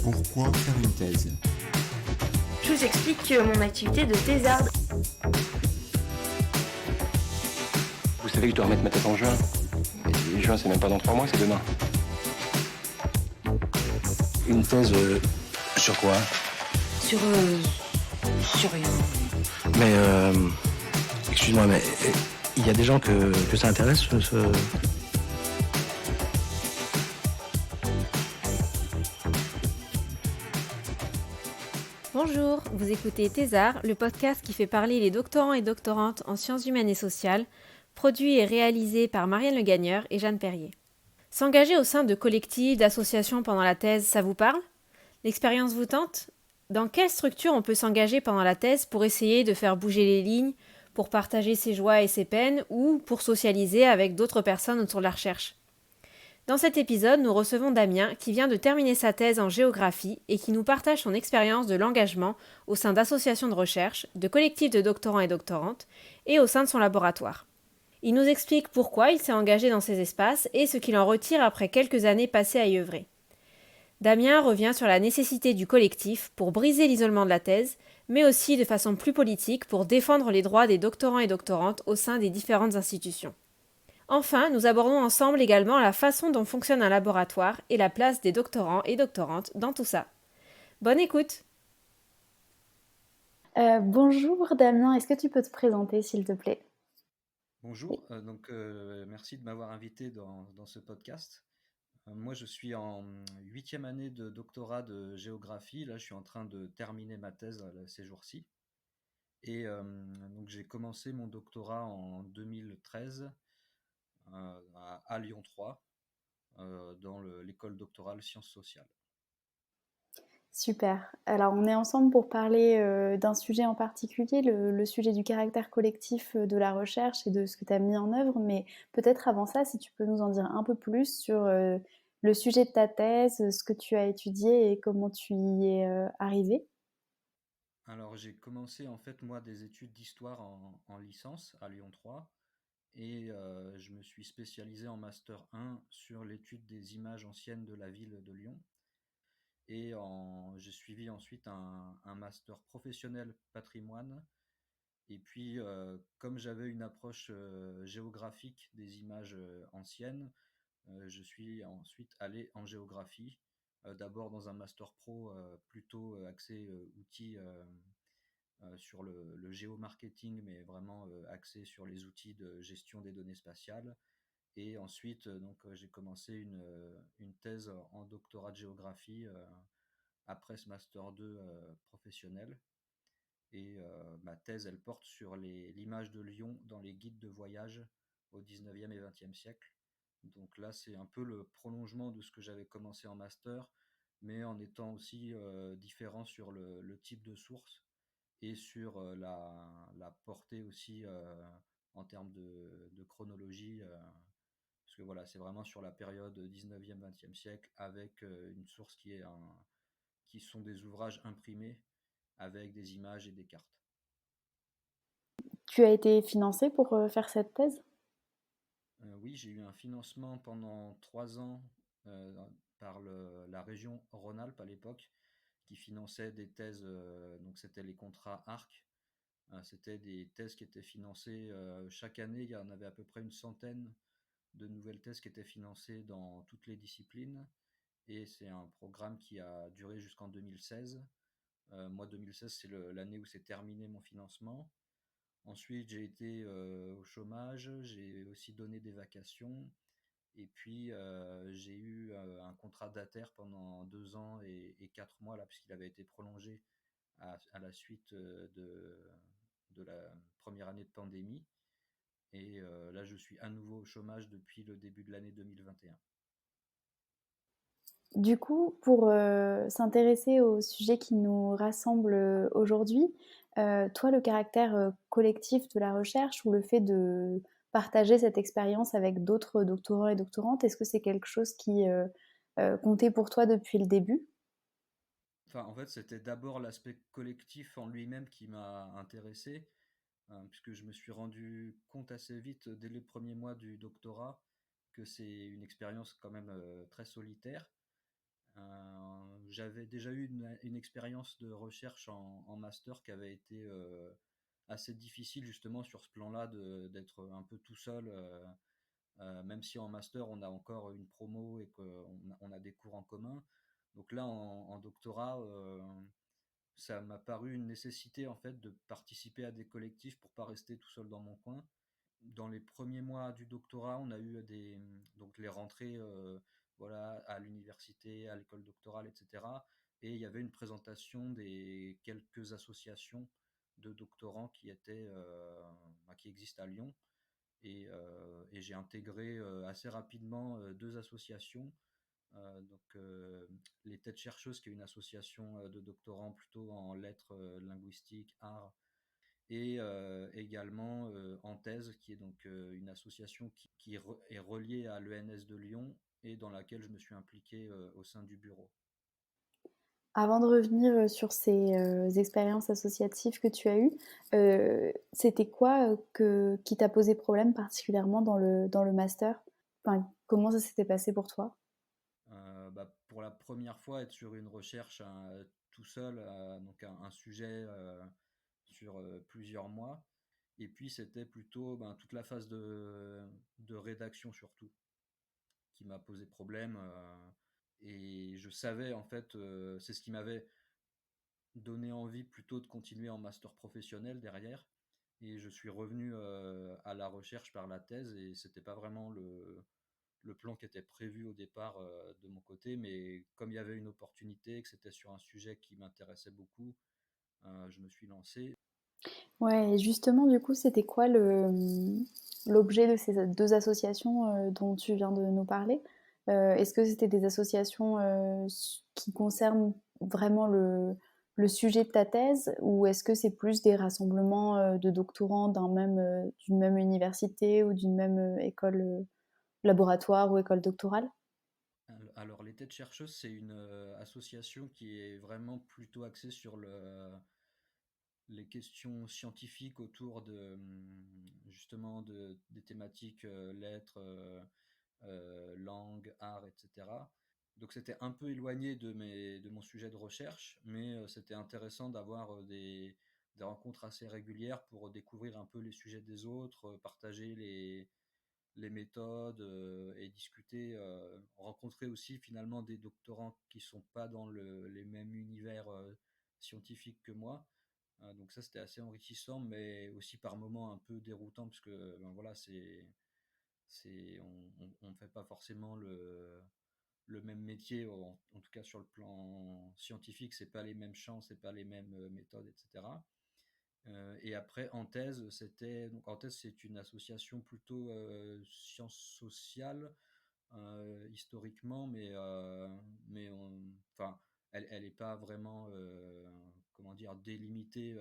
Pourquoi faire une thèse? Je vous explique mon activité de thésarde. Vous savez que je dois remettre ma thèse en juin. Et juin, c'est même pas dans 3 mois, c'est demain. Une thèse sur quoi? Sur rien. Mais excuse-moi, mais il y a des gens que ça intéresse Bonjour, vous écoutez Thésard, le podcast qui fait parler les doctorants et doctorantes en sciences humaines et sociales, produit et réalisé par Marianne Le Gagneur et Jeanne Perrier. S'engager au sein de collectifs, d'associations pendant la thèse, ça vous parle? L'expérience vous tente? Dans quelle structure on peut s'engager pendant la thèse pour essayer de faire bouger les lignes, pour partager ses joies et ses peines, ou pour socialiser avec d'autres personnes autour de la recherche? Dans cet épisode, nous recevons Damien qui vient de terminer sa thèse en géographie et qui nous partage son expérience de l'engagement au sein d'associations de recherche, de collectifs de doctorants et doctorantes et au sein de son laboratoire. Il nous explique pourquoi il s'est engagé dans ces espaces et ce qu'il en retire après quelques années passées à y œuvrer. Damien revient sur la nécessité du collectif pour briser l'isolement de la thèse, mais aussi de façon plus politique pour défendre les droits des doctorants et doctorantes au sein des différentes institutions. Enfin, nous abordons ensemble également la façon dont fonctionne un laboratoire et la place des doctorants et doctorantes dans tout ça. Bonne écoute! Bonjour Damien, est-ce que tu peux te présenter s'il te plaît? Bonjour, merci de m'avoir invité dans ce podcast. Moi, je suis en 8e année de doctorat de géographie. Là, je suis en train de terminer ma thèse ces jours-ci. Et donc, j'ai commencé mon doctorat en 2013 à Lyon 3, dans l'école doctorale sciences sociales. Super. Alors on est ensemble pour parler d'un sujet en particulier, le sujet du caractère collectif de la recherche et de ce que tu as mis en œuvre, mais peut-être avant ça, si tu peux nous en dire un peu plus sur le sujet de ta thèse, ce que tu as étudié et comment tu y es arrivé. Alors, j'ai commencé en fait, moi, des études d'histoire en licence à Lyon 3 et je me suis spécialisé en Master 1 sur l'étude des images anciennes de la ville de Lyon. Et j'ai suivi ensuite un master professionnel patrimoine. Et puis, comme j'avais une approche géographique des images anciennes, je suis ensuite allé en géographie, d'abord dans un master pro plutôt axé outils sur le géomarketing, mais vraiment axé sur les outils de gestion des données spatiales. Et ensuite, j'ai commencé une thèse en doctorat de géographie après ce master 2 professionnel. Et ma thèse, elle porte sur l'image de Lyon dans les guides de voyage au 19e et 20e siècle. Donc là, c'est un peu le prolongement de ce que j'avais commencé en master, mais en étant aussi différent sur le type de source et sur la portée aussi en termes de chronologie. Parce que voilà, c'est vraiment sur la période 19e, 20e siècle avec une source qui sont des ouvrages imprimés avec des images et des cartes. Tu as été financé pour faire cette thèse? Oui, j'ai eu un financement pendant 3 ans par la région Rhône-Alpes à l'époque, qui finançait des thèses, donc c'était les contrats ARC. C'était des thèses qui étaient financées chaque année. Il y en avait à peu près une centaine de nouvelles thèses qui étaient financées dans toutes les disciplines. Et c'est un programme qui a duré jusqu'en 2016. Moi, 2016, c'est l'année où s'est terminé mon financement. Ensuite, j'ai été au chômage, j'ai aussi donné des vacations. Et puis, j'ai eu un contrat d'ATER pendant 2 ans et 4 mois, là, puisqu'il avait été prolongé à la suite de la première année de pandémie. Et là, je suis à nouveau au chômage depuis le début de l'année 2021. Du coup, pour s'intéresser au sujet qui nous rassemble aujourd'hui, toi, le caractère collectif de la recherche ou le fait de partager cette expérience avec d'autres doctorants et doctorantes, est-ce que c'est quelque chose qui comptait pour toi depuis le début? Enfin, en fait, c'était d'abord l'aspect collectif en lui-même qui m'a intéressé, puisque je me suis rendu compte assez vite, dès les premiers mois du doctorat, que c'est une expérience quand même très solitaire. J'avais déjà eu une expérience de recherche en master qui avait été assez difficile justement sur ce plan-là d'être un peu tout seul, même si en master on a encore une promo et qu'on a des cours en commun. Donc là en doctorat, ça m'a paru une nécessité en fait de participer à des collectifs pour pas rester tout seul dans mon coin. Dans les premiers mois du doctorat, on a eu donc les rentrées voilà, à l'université, à l'école doctorale, etc. Et il y avait une présentation des quelques associations de doctorants qui existent à Lyon. Et j'ai intégré assez rapidement deux associations. Les Têtes chercheuses, qui est une association de doctorants plutôt en lettres, linguistiques, arts, et également en thèse, qui est donc une association qui est reliée à l'ENS de Lyon et dans laquelle je me suis impliqué au sein du bureau. Avant de revenir, sur ces, expériences associatives que tu as eues, c'était quoi, qui t'a posé problème particulièrement dans le master? Enfin, comment ça s'était passé pour toi? Pour la première fois, être sur une recherche tout seul, donc un sujet sur plusieurs mois. Et puis c'était plutôt toute la phase de rédaction surtout qui m'a posé problème. Et je savais en fait, c'est ce qui m'avait donné envie plutôt de continuer en master professionnel derrière. Et je suis revenu à la recherche par la thèse et c'était pas vraiment le plan qui était prévu au départ de mon côté, mais comme il y avait une opportunité, que c'était sur un sujet qui m'intéressait beaucoup, je me suis lancé. Ouais et justement, du coup, c'était quoi l'objet de ces 2 associations, dont tu viens de nous parler? Est-ce que c'était des associations, qui concernent vraiment le sujet de ta thèse? Ou est-ce que c'est plus des rassemblements, de doctorants d'une même université ou d'une même, école, laboratoire ou école doctorale? Alors, les Têtes chercheuses, c'est une association qui est vraiment plutôt axée sur les questions scientifiques autour justement des thématiques lettres, langue, art, etc. Donc c'était un peu éloigné de mon sujet de recherche, mais c'était intéressant d'avoir des rencontres assez régulières pour découvrir un peu les sujets des autres, partager les méthodes et discuter, rencontrer aussi finalement des doctorants qui sont pas dans les mêmes univers scientifiques que moi. Donc ça c'était assez enrichissant, mais aussi par moments un peu déroutant parce que voilà on fait pas forcément le même métier, en tout cas sur le plan scientifique, c'est pas les mêmes champs, c'est pas les mêmes méthodes, etc. Et après, en thèse, c'est une association plutôt sciences sociales, historiquement, enfin, elle n'est pas vraiment, comment dire, délimitée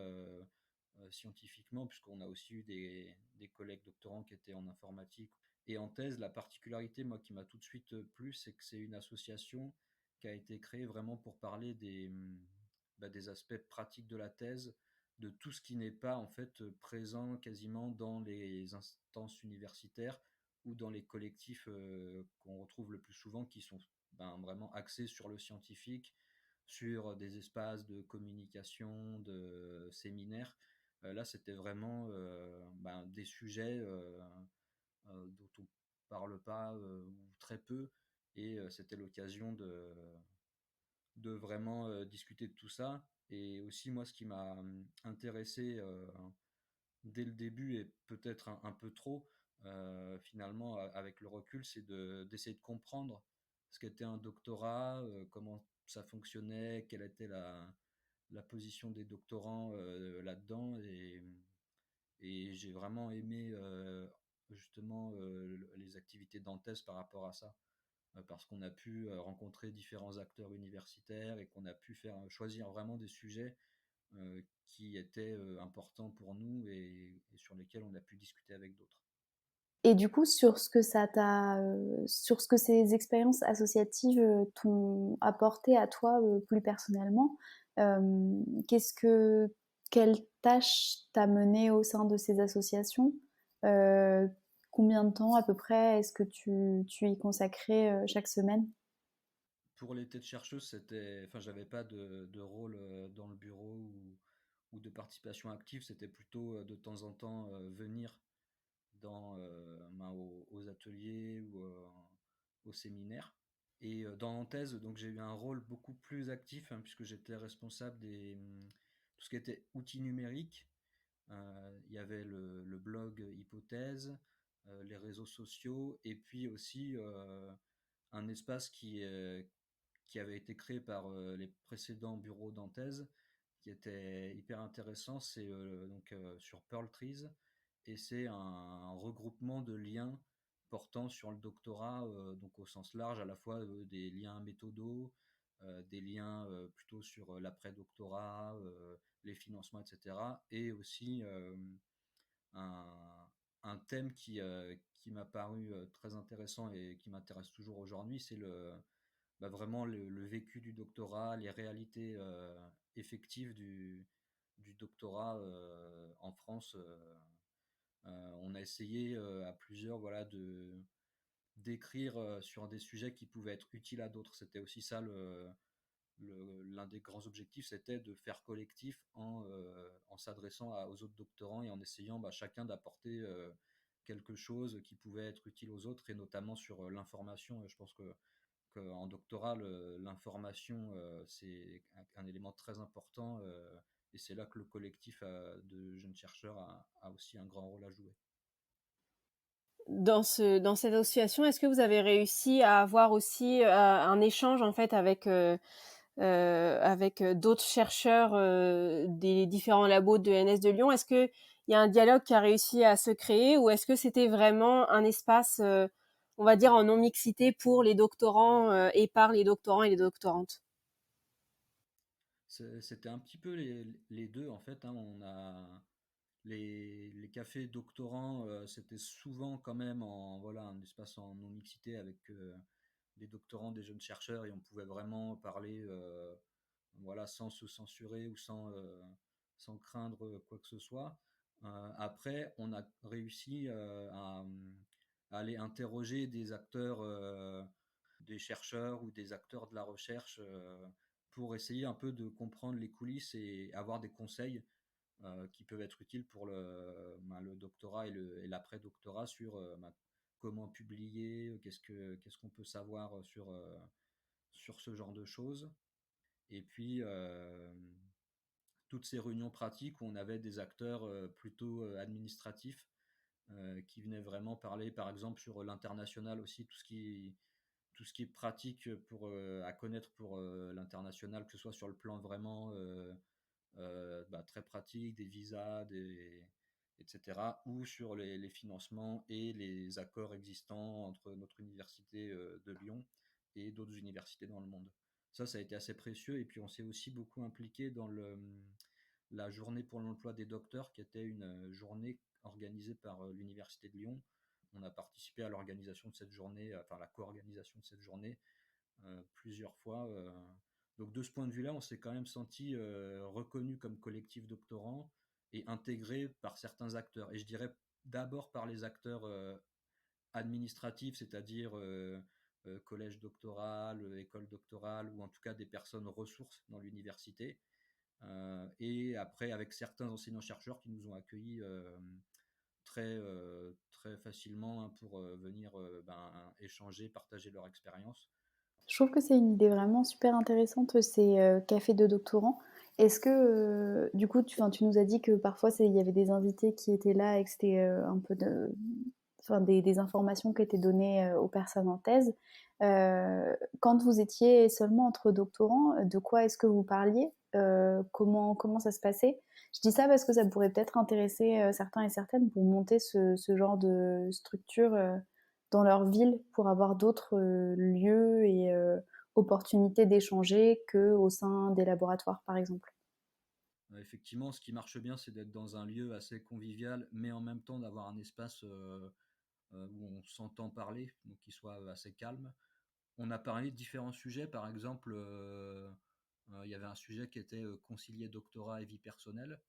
scientifiquement, puisqu'on a aussi eu des collègues doctorants qui étaient en informatique. Et en thèse, la particularité, moi, qui m'a tout de suite plu, c'est que c'est une association qui a été créée vraiment pour parler des aspects pratiques de la thèse, de tout ce qui n'est pas en fait présent quasiment dans les instances universitaires ou dans les collectifs qu'on retrouve le plus souvent, qui sont vraiment axés sur le scientifique, sur des espaces de communication, de séminaires. Là, c'était vraiment des sujets dont on parle pas ou très peu, et c'était l'occasion de vraiment discuter de tout ça. Et aussi, moi, ce qui m'a intéressé dès le début, et peut-être un peu trop, finalement, avec le recul, c'est d'essayer de comprendre ce qu'était un doctorat, comment ça fonctionnait, quelle était la position des doctorants là-dedans. Et j'ai vraiment aimé justement les activités d'Anthès par rapport à ça, parce qu'on a pu rencontrer différents acteurs universitaires et qu'on a pu choisir vraiment des sujets qui étaient importants pour nous et sur lesquels on a pu discuter avec d'autres. Et du coup, sur ce que ces expériences associatives, t'ont apporté à toi, plus personnellement, qu'est-ce que quelle tâche tu mené au sein de ces associations? Heu, Combien de temps à peu près est-ce que tu y consacrais, chaque semaine? Pour les têtes chercheuses, enfin, j'avais pas de rôle dans le bureau ou de participation active. C'était plutôt de temps en temps venir aux ateliers ou aux séminaires. Et dans thèse, donc j'ai eu un rôle beaucoup plus actif, hein, puisque j'étais responsable tout ce qui était outils numériques. Il y avait le blog Hypothèse, les réseaux sociaux, et puis aussi un espace qui avait été créé par les précédents bureaux d'Anthèse, qui était hyper intéressant. C'est sur Pearl Trees, et c'est un regroupement de liens portant sur le doctorat, donc au sens large, à la fois des liens méthodaux, des liens plutôt sur l'après-doctorat, les financements, etc. Et aussi un, un thème qui m'a paru très intéressant et qui m'intéresse toujours aujourd'hui, c'est vraiment le vécu du doctorat, les réalités effectives du doctorat en France. On a essayé à plusieurs, voilà, de d'écrire sur des sujets qui pouvaient être utiles à d'autres. C'était aussi ça l'un des grands objectifs, c'était de faire collectif en s'adressant aux autres doctorants et en essayant chacun d'apporter quelque chose qui pouvait être utile aux autres, et notamment sur l'information. Je pense qu'en doctorat, l'information, c'est un élément très important, et c'est là que le collectif de jeunes chercheurs a aussi un grand rôle à jouer. Dans cette association, est-ce que vous avez réussi à avoir aussi un échange en fait avec d'autres chercheurs des différents labos de l'ENS de Lyon? Est-ce qu'il y a un dialogue qui a réussi à se créer, ou est-ce que c'était vraiment un espace, on va dire, en non-mixité pour les doctorants et par les doctorants et les doctorantes? C'était un petit peu les deux, en fait, hein. On a les cafés doctorants, c'était souvent quand même un espace en non-mixité avec des doctorants, des jeunes chercheurs, et on pouvait vraiment parler sans se censurer ou sans craindre quoi que ce soit. Après, on a réussi à aller interroger des acteurs, des chercheurs ou des acteurs de la recherche, pour essayer un peu de comprendre les coulisses et avoir des conseils qui peuvent être utiles pour le doctorat et l'après-doctorat sur comment publier, qu'est-ce qu'on peut savoir sur ce genre de choses. Et puis, toutes ces réunions pratiques où on avait des acteurs plutôt administratifs qui venaient vraiment parler, par exemple, sur l'international aussi, tout ce qui est pratique à connaître pour l'international, que ce soit sur le plan vraiment très pratique, des visas, etc., ou sur les financements et les accords existants entre notre université de Lyon et d'autres universités dans le monde. Ça a été assez précieux. Et puis on s'est aussi beaucoup impliqué dans la journée pour l'emploi des docteurs, qui était une journée organisée par l'université de Lyon. On a participé à l'organisation de cette journée, enfin la co-organisation de cette journée plusieurs fois. Donc de ce point de vue-là, on s'est quand même senti reconnu comme collectif doctorant et intégré par certains acteurs. Et je dirais d'abord par les acteurs administratifs, c'est-à-dire collège doctoral, école doctorale, ou en tout cas des personnes ressources dans l'université. Et après, avec certains enseignants-chercheurs qui nous ont accueillis très facilement, hein, pour venir échanger, partager leur expérience. Je trouve que c'est une idée vraiment super intéressante, ces cafés de doctorants. Est-ce que, du coup, tu nous as dit que parfois il y avait des invités qui étaient là et que c'était un peu des informations qui étaient données aux personnes en thèse. Quand vous étiez seulement entre doctorants, de quoi est-ce que vous parliez? Comment ça se passait? Je dis ça parce que ça pourrait peut-être intéresser certains et certaines pour monter ce genre de structure dans leur ville, pour avoir d'autres lieux et opportunités d'échanger qu'au sein des laboratoires, par exemple. Effectivement, ce qui marche bien, c'est d'être dans un lieu assez convivial, mais en même temps d'avoir un espace où on s'entend parler, donc qui soit assez calme. On a parlé de différents sujets, par exemple, il y avait un sujet qui était concilier doctorat et vie personnelle,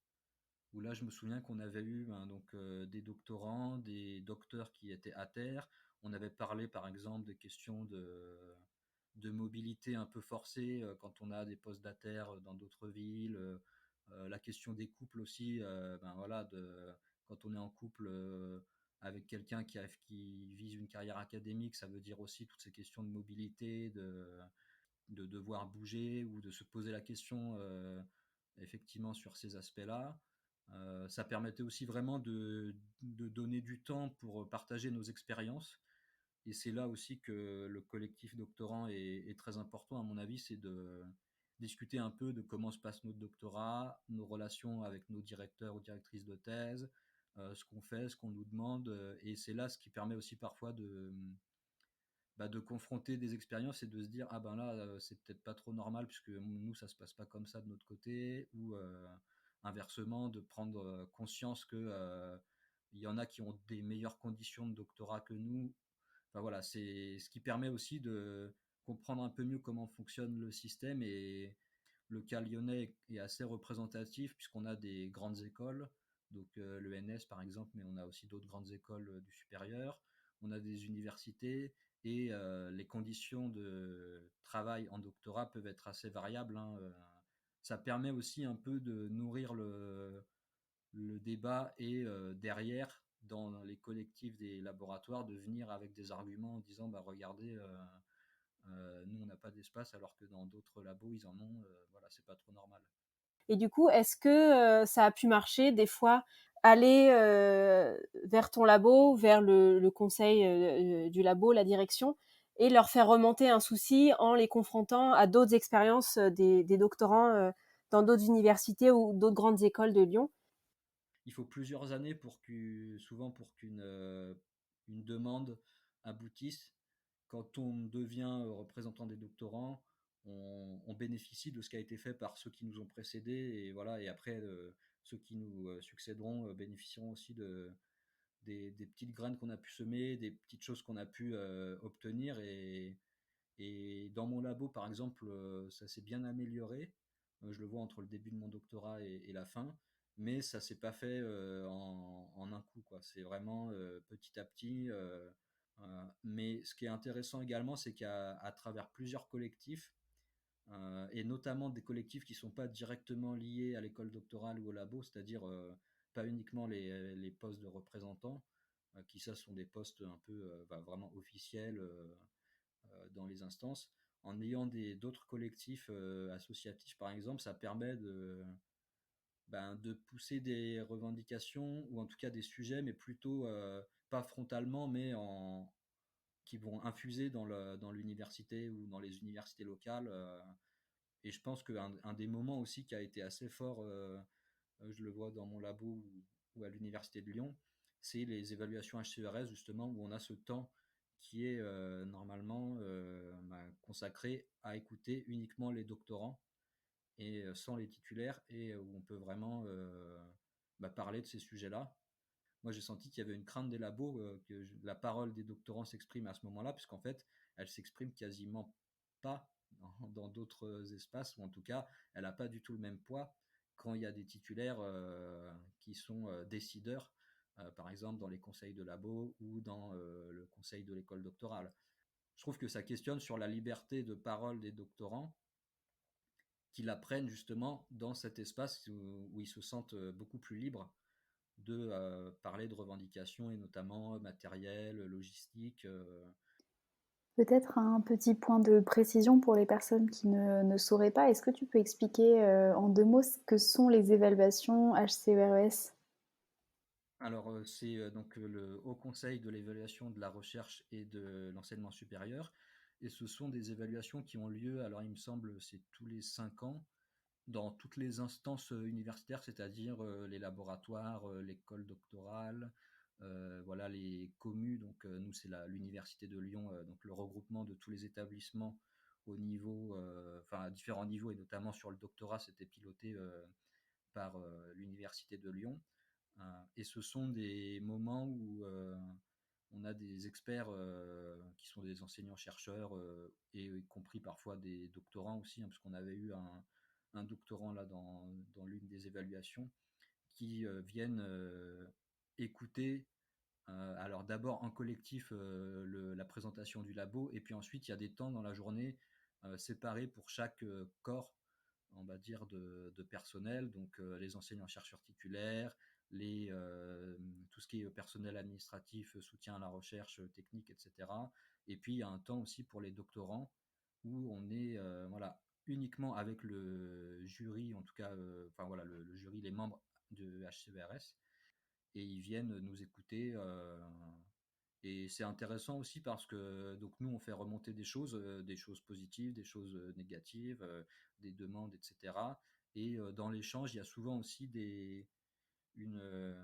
où là, je me souviens qu'on avait eu des doctorants, des docteurs qui étaient à terre. On avait parlé, par exemple, des questions de mobilité un peu forcée quand on a des postes d'ATER dans d'autres villes. La question des couples aussi, ben voilà, quand on est en couple avec quelqu'un qui vise une carrière académique, ça veut dire aussi toutes ces questions de mobilité, de devoir bouger ou de se poser la question effectivement sur ces aspects-là. Ça permettait aussi vraiment de donner du temps pour partager nos expériences. Et c'est là aussi que le collectif doctorant est très important, à mon avis, c'est de discuter un peu de comment se passe notre doctorat, nos relations avec nos directeurs ou directrices de thèse, ce qu'on fait, ce qu'on nous demande. Et c'est là ce qui permet aussi parfois de confronter des expériences et de se dire ah ben là c'est peut-être pas trop normal puisque nous ça se passe pas comme ça de notre côté ou inversement de prendre conscience que il y en a qui ont des meilleures conditions de doctorat que nous. Enfin voilà, c'est ce qui permet aussi de comprendre un peu mieux comment fonctionne le système. Et le cas lyonnais est assez représentatif puisqu'on a des grandes écoles, donc l'ENS par exemple, mais on a aussi d'autres grandes écoles du supérieur. On a des universités et les conditions de travail en doctorat peuvent être assez variables, hein. Ça permet aussi un peu de nourrir le débat et derrière, dans les collectifs des laboratoires, de venir avec des arguments en disant bah regardez, nous on n'a pas d'espace alors que dans d'autres labos ils en ont, voilà, c'est pas trop normal. Et du coup, est-ce que ça a pu marcher des fois, aller vers ton labo, vers le conseil du labo, la direction, et leur faire remonter un souci en les confrontant à d'autres expériences des doctorants dans d'autres universités ou d'autres grandes écoles de Lyon? Il faut plusieurs années souvent pour qu'une une demande aboutisse. Quand on devient représentant des doctorants, on bénéficie de ce qui a été fait par ceux qui nous ont précédés et voilà. Et après, ceux qui nous succéderont bénéficieront aussi des petites graines qu'on a pu semer, des petites choses qu'on a pu obtenir. Et dans mon labo, par exemple, ça s'est bien amélioré. Je le vois entre le début de mon doctorat et la fin, mais ça s'est pas fait en un coup, quoi. C'est vraiment petit à petit. Mais ce qui est intéressant également, c'est qu'à travers plusieurs collectifs, et notamment des collectifs qui ne sont pas directement liés à l'école doctorale ou au labo, c'est-à-dire pas uniquement les postes de représentants, qui ça sont des postes un peu vraiment officiels dans les instances. En ayant d'autres collectifs associatifs, par exemple, ça permet de pousser des revendications ou en tout cas des sujets, mais plutôt pas frontalement, mais qui vont infuser dans l'université ou dans les universités locales. Et je pense qu'un des moments aussi qui a été assez fort, je le vois dans mon labo ou à l'université de Lyon, c'est les évaluations HCERS justement où on a ce temps qui est normalement consacré à écouter uniquement les doctorants et sans les titulaires et où on peut vraiment parler de ces sujets-là. Moi, j'ai senti qu'il y avait une crainte des labos que la parole des doctorants s'exprime à ce moment-là, puisqu'en fait, elle s'exprime quasiment pas dans d'autres espaces, ou en tout cas, elle n'a pas du tout le même poids quand il y a des titulaires qui sont décideurs, par exemple dans les conseils de labo ou dans le conseil de l'école doctorale. Je trouve que ça questionne sur la liberté de parole des doctorants, qui la prennent justement dans cet espace où ils se sentent beaucoup plus libres de parler de revendications et notamment matériel, logistique. Peut-être un petit point de précision pour les personnes qui ne sauraient pas. Est-ce que tu peux expliquer en 2 mots ce que sont les évaluations HCERES? Alors, c'est donc le Haut Conseil de l'évaluation de la recherche et de l'enseignement supérieur. Et ce sont des évaluations qui ont lieu, alors il me semble, c'est tous les 5 ans, dans toutes les instances universitaires, c'est-à-dire les laboratoires, l'école doctorale, voilà, les communes. Donc nous, c'est l'université de Lyon, donc le regroupement de tous les établissements au niveau, enfin à différents niveaux, et notamment sur le doctorat, c'était piloté par l'université de Lyon. Et ce sont des moments où on a des experts qui sont des enseignants-chercheurs et y compris parfois des doctorants aussi, hein, parce qu'on avait eu un doctorant là dans l'une des évaluations qui viennent écouter Alors d'abord en collectif, la présentation du labo, et puis ensuite il y a des temps dans la journée séparés pour chaque corps, on va dire, de personnel, donc les enseignants-chercheurs titulaires, tout ce qui est personnel administratif, soutien à la recherche technique, etc. Et puis il y a un temps aussi pour les doctorants où on est voilà, uniquement avec le jury, en tout cas, enfin voilà, le jury, les membres de HCVRS, et ils viennent nous écouter. Et c'est intéressant aussi parce que donc nous on fait remonter des choses positives, des choses négatives, des demandes, etc. Et dans l'échange, il y a souvent aussi une,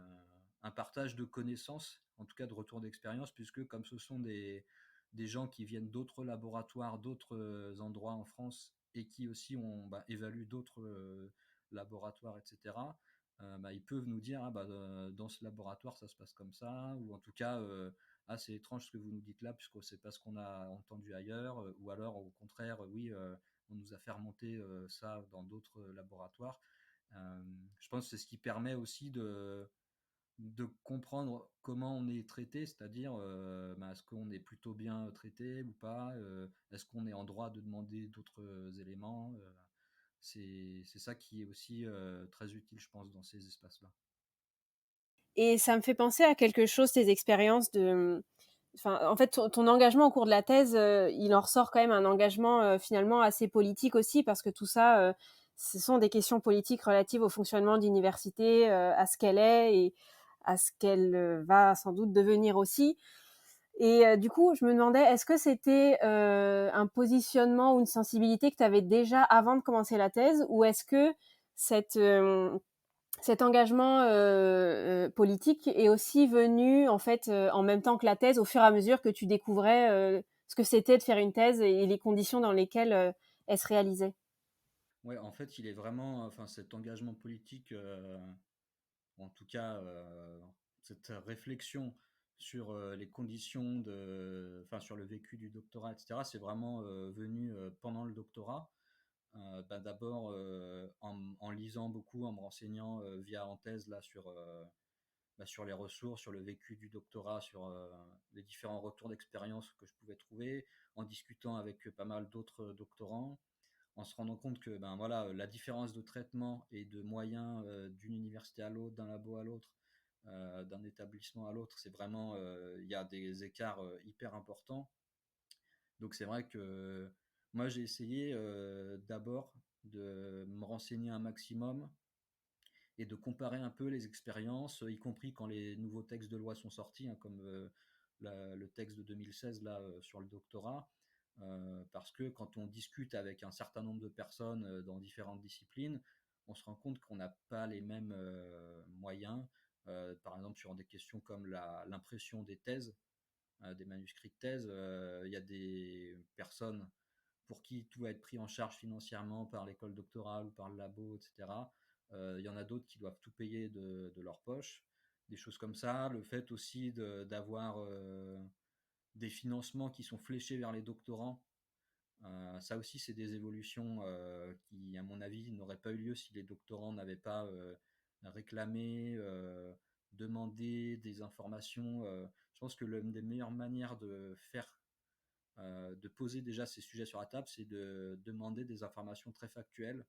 un partage de connaissances, en tout cas de retour d'expérience, puisque comme ce sont des gens qui viennent d'autres laboratoires, d'autres endroits en France, et qui aussi ont évalué d'autres laboratoires, etc. Ils peuvent nous dire, ah, dans ce laboratoire ça se passe comme ça, ou en tout cas ah, c'est étrange ce que vous nous dites là puisque c'est pas ce qu'on a entendu ailleurs, ou alors au contraire oui, on nous a fait remonter ça dans d'autres laboratoires. Je pense que c'est ce qui permet aussi de comprendre comment on est traité, c'est-à-dire est-ce qu'on est plutôt bien traité ou pas, est-ce qu'on est en droit de demander d'autres éléments. C'est ça qui est aussi très utile, je pense, dans ces espaces-là. Et ça me fait penser à quelque chose, tes expériences de... Enfin, en fait, ton engagement au cours de la thèse, il en ressort quand même un engagement finalement assez politique aussi, parce que tout ça, ce sont des questions politiques relatives au fonctionnement de l'université, à ce qu'elle est et à ce qu'elle va sans doute devenir aussi. Et du coup, je me demandais, est-ce que c'était un positionnement ou une sensibilité que tu avais déjà avant de commencer la thèse, ou est-ce que cette, cet engagement politique est aussi venu en fait en même temps que la thèse, au fur et à mesure que tu découvrais ce que c'était de faire une thèse et les conditions dans lesquelles elle se réalisait? Ouais, en fait, il est vraiment, enfin, cet engagement politique, en tout cas, cette réflexion sur les conditions enfin, sur le vécu du doctorat, etc., c'est vraiment venu pendant le doctorat. D'abord en lisant beaucoup, en me renseignant via en thèse là sur les ressources, sur le vécu du doctorat, sur les différents retours d'expérience que je pouvais trouver, en discutant avec pas mal d'autres doctorants, en se rendant compte que voilà, la différence de traitement et de moyens d'une université à l'autre, d'un labo à l'autre, d'un établissement à l'autre, c'est vraiment, il y a des écarts hyper importants. Donc c'est vrai que moi j'ai essayé d'abord de me renseigner un maximum et de comparer un peu les expériences, y compris quand les nouveaux textes de loi sont sortis, hein, comme le texte de 2016 là, sur le doctorat. Parce que quand on discute avec un certain nombre de personnes dans différentes disciplines, on se rend compte qu'on n'a pas les mêmes moyens. Par exemple, sur des questions comme l'impression des thèses, des manuscrits de thèse, il y a des personnes pour qui tout va être pris en charge financièrement par l'école doctorale ou par le labo, etc. Il y en a d'autres qui doivent tout payer de leur poche, des choses comme ça. Le fait aussi d'avoir des financements qui sont fléchés vers les doctorants, ça aussi c'est des évolutions qui, à mon avis, n'auraient pas eu lieu si les doctorants n'avaient pas réclamé, demandé des informations. Je pense que l'une des meilleures manières de faire de poser déjà ces sujets sur la table, c'est de demander des informations très factuelles.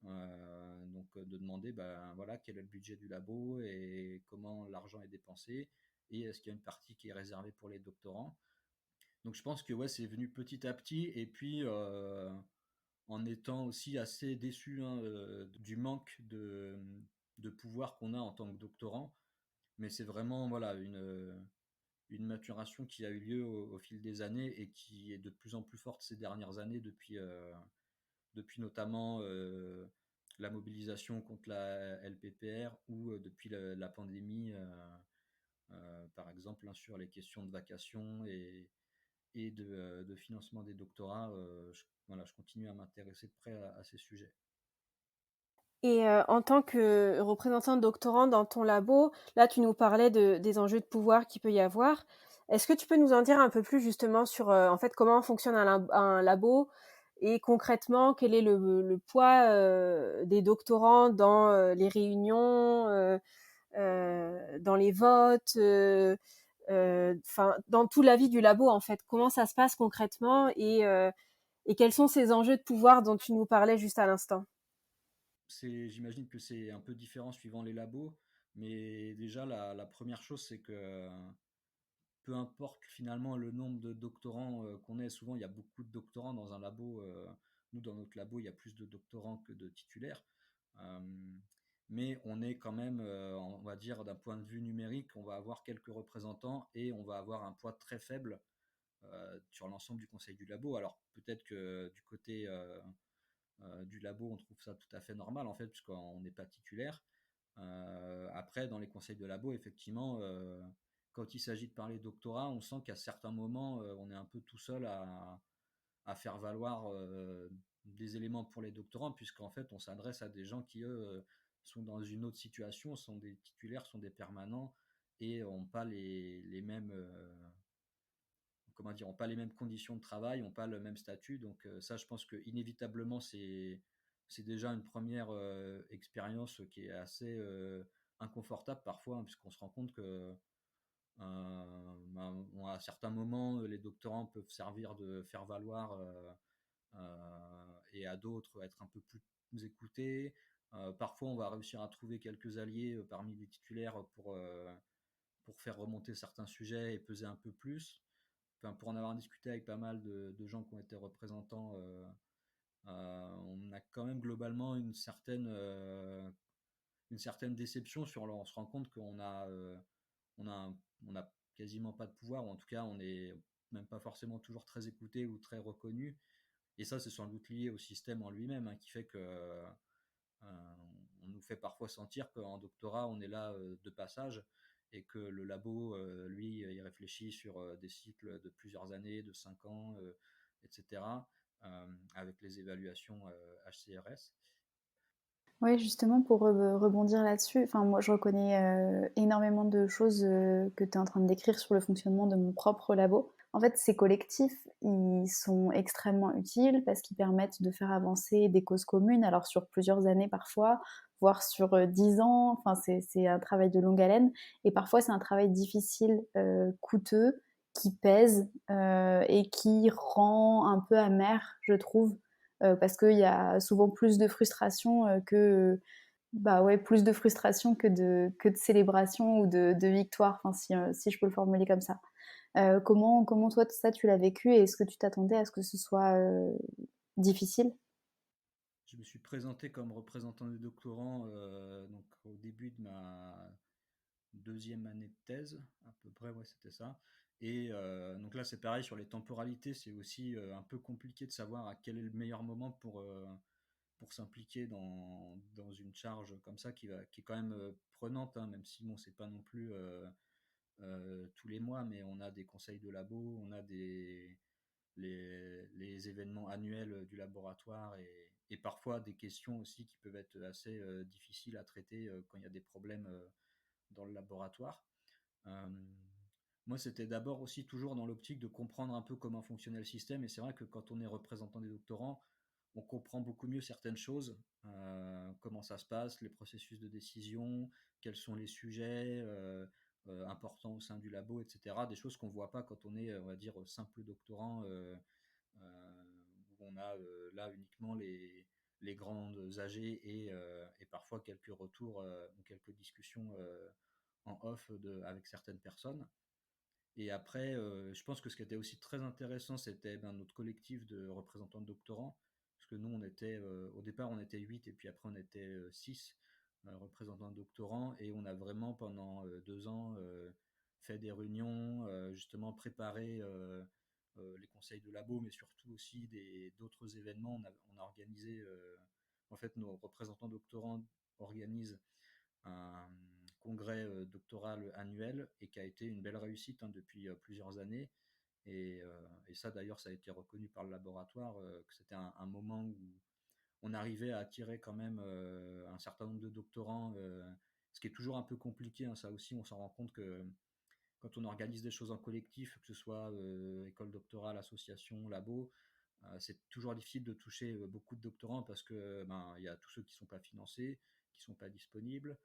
Donc de demander voilà, quel est le budget du labo et comment l'argent est dépensé, et est-ce qu'il y a une partie qui est réservée pour les doctorants. Donc je pense que ouais, c'est venu petit à petit, et puis en étant aussi assez déçu hein, du manque de pouvoir qu'on a en tant que doctorant. Mais c'est vraiment voilà, une maturation qui a eu lieu au fil des années et qui est de plus en plus forte ces dernières années depuis notamment la mobilisation contre la LPPR, ou depuis la pandémie, par exemple, hein, sur les questions de vacations et de financement des doctorats. Voilà, je continue à m'intéresser de près à ces sujets. Et en tant que représentante doctorante dans ton labo, là tu nous parlais des enjeux de pouvoir qu'il peut y avoir. Est-ce que tu peux nous en dire un peu plus justement sur en fait comment fonctionne un labo, et concrètement quel est le poids des doctorants dans les réunions, dans les votes, dans toute la vie du labo en fait. Comment ça se passe concrètement et quels sont ces enjeux de pouvoir dont tu nous parlais juste à l'instant? J'imagine que c'est un peu différent suivant les labos, mais déjà la première chose, c'est que peu importe finalement le nombre de doctorants qu'on ait, souvent il y a beaucoup de doctorants dans un labo. Nous, dans notre labo, il y a plus de doctorants que de titulaires. Euh, mais on est quand même, on va dire, d'un point de vue numérique, on va avoir quelques représentants et on va avoir un poids très faible sur l'ensemble du conseil du labo. Alors peut-être que du côté du labo, on trouve ça tout à fait normal en fait, puisqu'on n'est pas titulaire. Après, dans les conseils de labo, effectivement, quand il s'agit de parler doctorat, on sent qu'à certains moments, on est un peu tout seul à faire valoir des éléments pour les doctorants, puisqu'en fait, on s'adresse à des gens qui, eux, sont dans une autre situation, sont des titulaires, sont des permanents et n'ont pas les mêmes, comment dire, ont pas les mêmes conditions de travail, ont pas le même statut. Donc ça, je pense que inévitablement, c'est déjà une première expérience qui est assez inconfortable parfois, hein, puisqu'on se rend compte que à certains moments, les doctorants peuvent servir de faire valoir et à d'autres être un peu plus écoutés. Parfois, on va réussir à trouver quelques alliés parmi les titulaires pour faire remonter certains sujets et peser un peu plus. Enfin, pour en avoir discuté avec pas mal de gens qui ont été représentants, on a quand même globalement une certaine déception on se rend compte on a, on a quasiment pas de pouvoir, ou en tout cas, on n'est même pas forcément toujours très écouté ou très reconnu. Et ça, c'est sans doute lié au système en lui-même, hein, qui fait que on nous fait parfois sentir qu'en doctorat, on est là de passage et que le labo, lui, il réfléchit sur des cycles de plusieurs années, de 5 ans, etc., avec les évaluations HCRS. Ouais, justement, pour rebondir là-dessus, enfin, moi, je reconnais énormément de choses que tu es en train de décrire sur le fonctionnement de mon propre labo. En fait, ces collectifs, ils sont extrêmement utiles parce qu'ils permettent de faire avancer des causes communes, alors sur plusieurs années parfois, voire sur 10 ans. Enfin, c'est un travail de longue haleine. Et parfois, c'est un travail difficile, coûteux, qui pèse et qui rend un peu amer, je trouve, parce qu'il y a souvent plus de frustration bah ouais, plus de frustration que de célébration ou de victoire, enfin, si je peux le formuler comme ça. Comment toi, ça, tu l'as vécu et est-ce que tu t'attendais à ce que ce soit difficile? Je me suis présenté comme représentant des doctorants donc au début de ma deuxième année de thèse, à peu près, ouais, c'était ça. Et donc là, c'est pareil sur les temporalités, c'est aussi un peu compliqué de savoir à quel est le meilleur moment pour s'impliquer dans une charge comme ça qui est quand même prenante, hein, même si bon, c'est pas non plus tous les mois, mais on a des conseils de labo, on a les événements annuels du laboratoire et parfois des questions aussi qui peuvent être assez difficiles à traiter quand il y a des problèmes dans le laboratoire. Euh, Moi, c'était d'abord aussi toujours dans l'optique de comprendre un peu comment fonctionnait le système. Et c'est vrai que quand on est représentant des doctorants, on comprend beaucoup mieux certaines choses, comment ça se passe, les processus de décision, quels sont les sujets importants au sein du labo, etc. Des choses qu'on ne voit pas quand on est, on va dire, simple doctorant, où on a là uniquement les grandes AG et parfois quelques retours ou quelques discussions en off avec certaines personnes. Et après, je pense que ce qui était aussi très intéressant, c'était notre collectif de représentants de doctorants. Parce que nous, au départ, on était 8 et puis après, on était 6 représentants de doctorants. Et on a vraiment, pendant 2 ans, fait des réunions, justement préparé les conseils de labo, mais surtout aussi d'autres événements. On a organisé, en fait, nos représentants doctorants organisent un congrès doctoral annuel et qui a été une belle réussite, hein, depuis plusieurs années. Et ça, d'ailleurs, ça a été reconnu par le laboratoire, que c'était un moment où on arrivait à attirer quand même un certain nombre de doctorants, ce qui est toujours un peu compliqué, hein, ça aussi, on s'en rend compte que quand on organise des choses en collectif, que ce soit école doctorale, association, labo, c'est toujours difficile de toucher beaucoup de doctorants parce que il y a tous ceux qui ne sont pas financés, qui ne sont pas disponibles.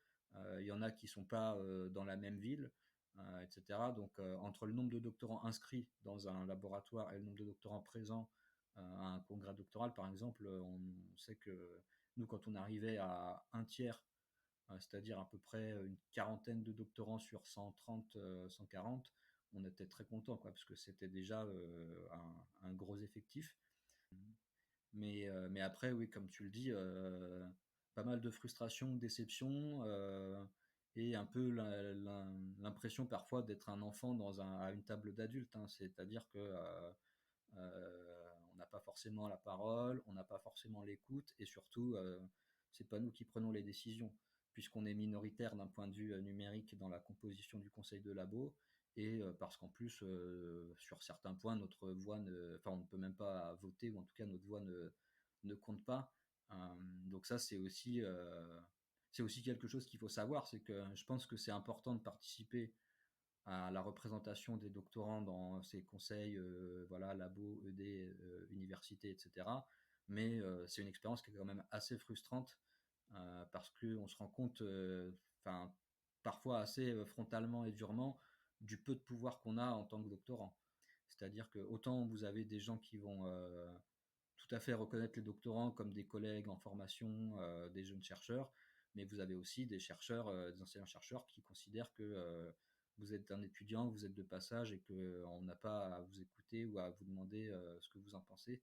Il y en a qui ne sont pas dans la même ville. etc. Donc, entre le nombre de doctorants inscrits dans un laboratoire et le nombre de doctorants présents à un congrès doctoral, par exemple, on sait que nous, quand on arrivait à un tiers, c'est-à-dire à peu près une quarantaine de doctorants sur 130, 140, on était très content, quoi, parce que c'était déjà un gros effectif. Mais après, oui, comme tu le dis, pas mal de frustration, déception, et un peu l'impression parfois d'être un enfant à une table d'adulte, hein. C'est-à-dire que on n'a pas forcément la parole, on n'a pas forcément l'écoute, et surtout, c'est pas nous qui prenons les décisions, puisqu'on est minoritaire d'un point de vue numérique dans la composition du conseil de labo, et parce qu'en plus, sur certains points, notre voix enfin, on ne peut même pas voter, ou en tout cas notre voix ne compte pas. Donc ça, c'est aussi quelque chose qu'il faut savoir, c'est que je pense que c'est important de participer à la représentation des doctorants dans ces conseils, voilà, labo, ED, université, etc. Mais c'est une expérience qui est quand même assez frustrante, parce qu'on se rend compte, enfin, parfois assez frontalement et durement, du peu de pouvoir qu'on a en tant que doctorant. C'est-à-dire que autant vous avez des gens qui vont tout à fait reconnaître les doctorants comme des collègues en formation, des jeunes chercheurs, mais vous avez aussi des chercheurs, des enseignants chercheurs qui considèrent que vous êtes un étudiant, vous êtes de passage, et qu'on n'a pas à vous écouter ou à vous demander ce que vous en pensez.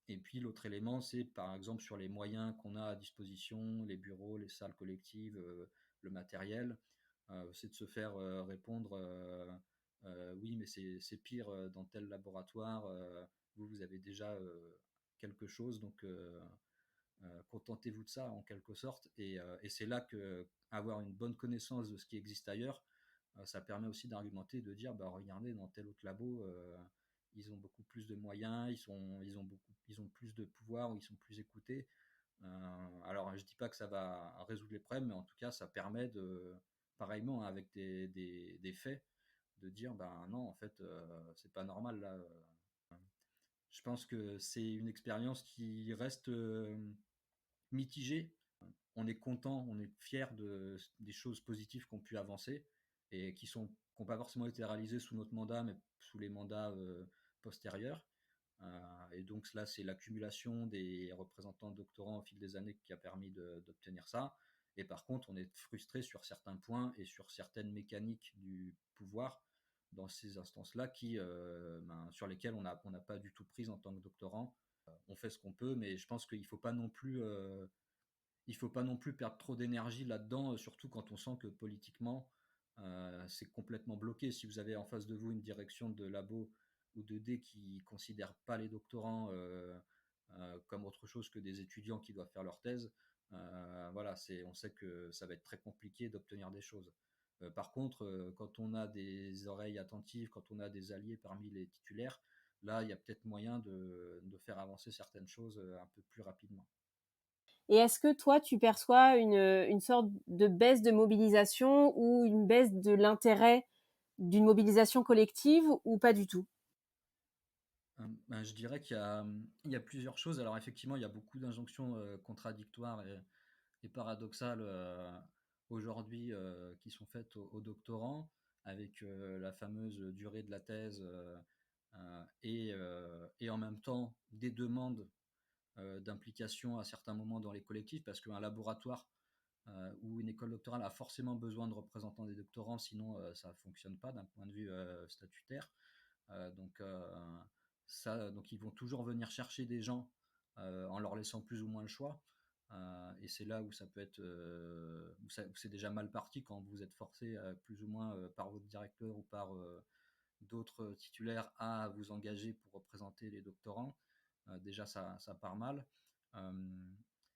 Et puis l'autre élément, c'est par exemple sur les moyens qu'on a à disposition, les bureaux, les salles collectives, le matériel, c'est de se faire répondre oui, mais c'est pire dans tel laboratoire, vous avez déjà quelque chose, donc contentez-vous de ça en quelque sorte. Et c'est là que avoir une bonne connaissance de ce qui existe ailleurs, ça permet aussi d'argumenter, de dire bah regardez, dans tel autre labo, ils ont beaucoup plus de moyens, ils ont plus de pouvoir, ou ils sont plus écoutés. Alors je dis pas que ça va résoudre les problèmes, mais en tout cas ça permet de, pareillement, avec des faits, de dire bah non, en fait c'est pas normal là. Je pense que c'est une expérience qui reste mitigée. On est content, on est fier des choses positives qu'on pu avancer, et qui n'ont pas forcément été réalisées sous notre mandat, mais sous les mandats postérieurs. Et donc là, c'est l'accumulation des représentants doctorants au fil des années qui a permis d'obtenir ça. Et par contre, on est frustré sur certains points et sur certaines mécaniques du pouvoir dans ces instances-là sur lesquelles on n'a pas du tout prise en tant que doctorant. On fait ce qu'on peut, mais je pense qu'il ne faut pas non plus perdre trop d'énergie là-dedans, surtout quand on sent que politiquement, c'est complètement bloqué. Si vous avez en face de vous une direction de labo ou de D qui ne considère pas les doctorants comme autre chose que des étudiants qui doivent faire leur thèse, voilà, on sait que ça va être très compliqué d'obtenir des choses. Par contre, quand on a des oreilles attentives, quand on a des alliés parmi les titulaires, là, il y a peut-être moyen de faire avancer certaines choses un peu plus rapidement. Et est-ce que toi, tu perçois une sorte de baisse de mobilisation ou une baisse de l'intérêt d'une mobilisation collective, ou pas du tout? Ben, je dirais il y a plusieurs choses. Alors effectivement, il y a beaucoup d'injonctions contradictoires et paradoxales aujourd'hui, qui sont faites aux doctorants, avec la fameuse durée de la thèse, et en même temps des demandes d'implication à certains moments dans les collectifs, parce qu'un laboratoire ou une école doctorale a forcément besoin de représentants des doctorants, sinon ça ne fonctionne pas d'un point de vue statutaire. Donc ils vont toujours venir chercher des gens en leur laissant plus ou moins le choix. Et c'est là où ça peut être, où c'est déjà mal parti, quand vous êtes forcé plus ou moins par votre directeur ou par d'autres titulaires à vous engager pour représenter les doctorants. Déjà, ça part mal.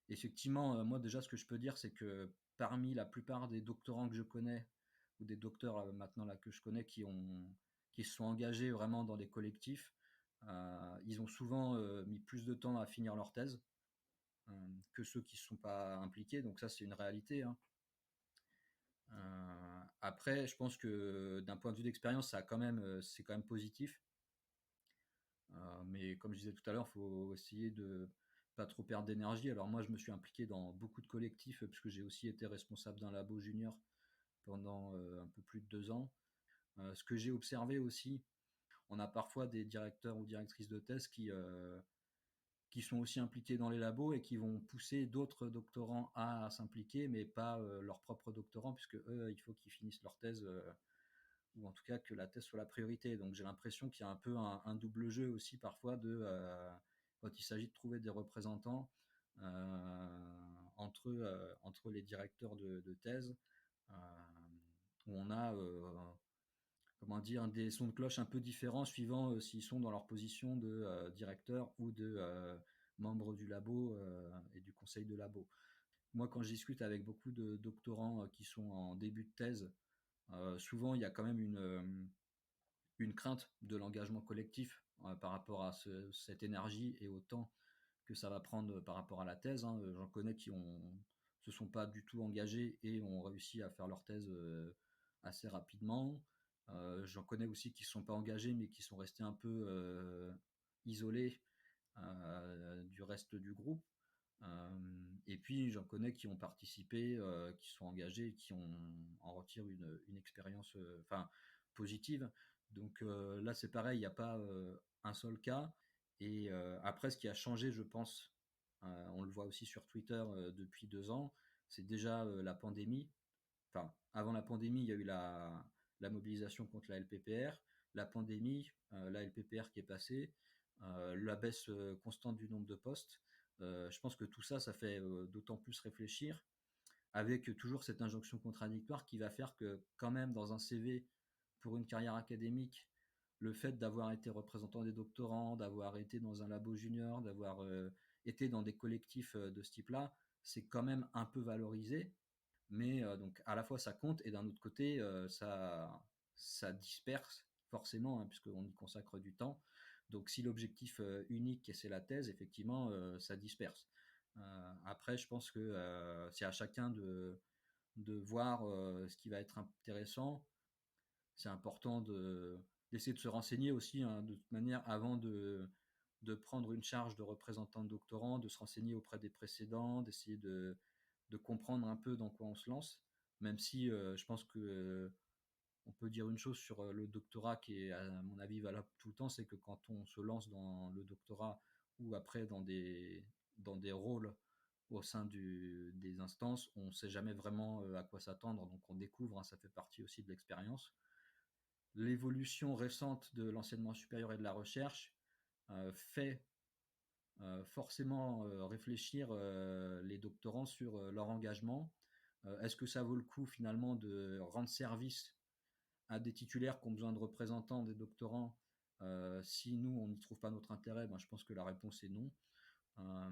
Effectivement, moi déjà, ce que je peux dire, c'est que parmi la plupart des doctorants que je connais, ou des docteurs maintenant là que je connais, qui se sont engagés vraiment dans des collectifs, ils ont souvent mis plus de temps à finir leur thèse que ceux qui ne se sont pas impliqués. Donc ça, c'est une réalité, hein. Après, je pense que d'un point de vue d'expérience, c'est quand même positif. Mais comme je disais tout à l'heure, il faut essayer de pas trop perdre d'énergie. Alors moi, je me suis impliqué dans beaucoup de collectifs, puisque j'ai aussi été responsable d'un labo junior pendant un peu plus de 2 ans. Ce que j'ai observé aussi, on a parfois des directeurs ou directrices de thèse qui sont aussi impliqués dans les labos et qui vont pousser d'autres doctorants à s'impliquer, mais pas leurs propres doctorants, puisque eux, il faut qu'ils finissent leur thèse, ou en tout cas que la thèse soit la priorité. Donc j'ai l'impression qu'il y a un peu un double jeu aussi parfois quand il s'agit de trouver des représentants entre les directeurs de thèse, euh, où on a comment dire, des sons de cloche un peu différents suivant s'ils sont dans leur position de directeur ou de membre du labo et du conseil de labo. Moi, quand je discute avec beaucoup de doctorants qui sont en début de thèse, souvent il y a quand même une crainte de l'engagement collectif par rapport à cette énergie et au temps que ça va prendre par rapport à la thèse. Hein. J'en connais qui se sont pas du tout engagés et ont réussi à faire leur thèse assez rapidement. J'en connais aussi qui ne sont pas engagés mais qui sont restés un peu isolés du reste du groupe. Et puis j'en connais qui ont participé, qui sont engagés, qui en retirent une expérience positive. Donc là c'est pareil, il n'y a pas un seul cas. Et après ce qui a changé, je pense, on le voit aussi sur Twitter depuis 2 ans, c'est déjà la pandémie. Enfin, avant la pandémie, il y a eu la mobilisation contre la LPPR, la pandémie, la LPPR qui est passée, la baisse constante du nombre de postes. Je pense que tout ça, ça fait d'autant plus réfléchir, avec toujours cette injonction contradictoire qui va faire que quand même dans un CV pour une carrière académique, le fait d'avoir été représentant des doctorants, d'avoir été dans un labo junior, d'avoir été dans des collectifs de ce type-là, c'est quand même un peu valorisé. Mais donc à la fois ça compte et d'un autre côté ça disperse forcément hein, puisqu'on y consacre du temps. Donc si l'objectif unique c'est la thèse, effectivement ça disperse. Après je pense que c'est à chacun de voir ce qui va être intéressant. C'est important d'essayer de se renseigner aussi hein, de toute manière avant de prendre une charge de représentant de doctorant, de se renseigner auprès des précédents, d'essayer de comprendre un peu dans quoi on se lance, même si je pense que on peut dire une chose sur le doctorat qui est à mon avis valable tout le temps, c'est que quand on se lance dans le doctorat ou après dans des rôles au sein des instances, on ne sait jamais vraiment à quoi s'attendre, donc on découvre, hein, ça fait partie aussi de l'expérience. L'évolution récente de l'enseignement supérieur et de la recherche fait forcément réfléchir les doctorants sur leur engagement. Est-ce que ça vaut le coup finalement de rendre service à des titulaires qui ont besoin de représentants des doctorants si nous on n'y trouve pas notre intérêt? Ben, je pense que la réponse est non.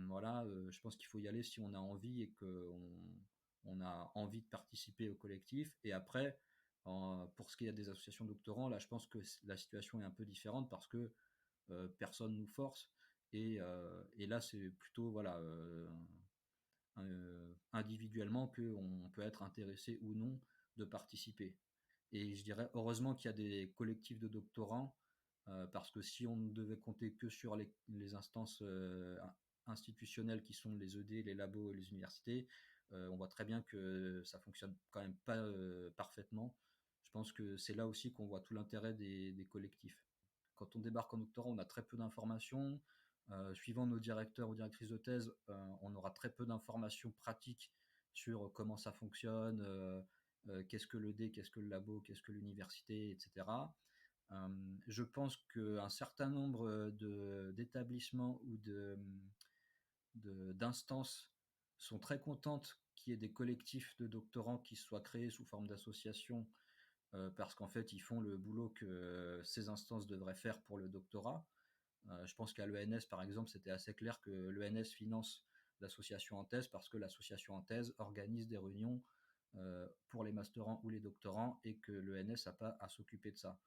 Voilà, je pense qu'il faut y aller si on a envie et qu'on a envie de participer au collectif. Et après, pour ce qui est des associations doctorants, là je pense que la situation est un peu différente parce que personne nous force. Et là, c'est plutôt voilà, individuellement qu'on peut être intéressé ou non de participer. Et je dirais heureusement qu'il y a des collectifs de doctorants, parce que si on ne devait compter que sur les instances institutionnelles qui sont les ED, les labos et les universités, on voit très bien que ça fonctionne quand même pas parfaitement. Je pense que c'est là aussi qu'on voit tout l'intérêt des collectifs. Quand on débarque en doctorat, on a très peu d'informations. Suivant nos directeurs ou directrices de thèse, on aura très peu d'informations pratiques sur comment ça fonctionne, qu'est-ce que le D, qu'est-ce que le labo, qu'est-ce que l'université, etc. Je pense qu'un certain nombre d'établissements ou d'instances sont très contentes qu'il y ait des collectifs de doctorants qui soient créés sous forme d'associations parce qu'en fait, ils font le boulot que ces instances devraient faire pour le doctorat. Je pense qu'à l'ENS, par exemple, c'était assez clair que l'ENS finance l'association en thèse parce que l'association en thèse organise des réunions pour les masterants ou les doctorants et que l'ENS n'a pas à s'occuper de ça.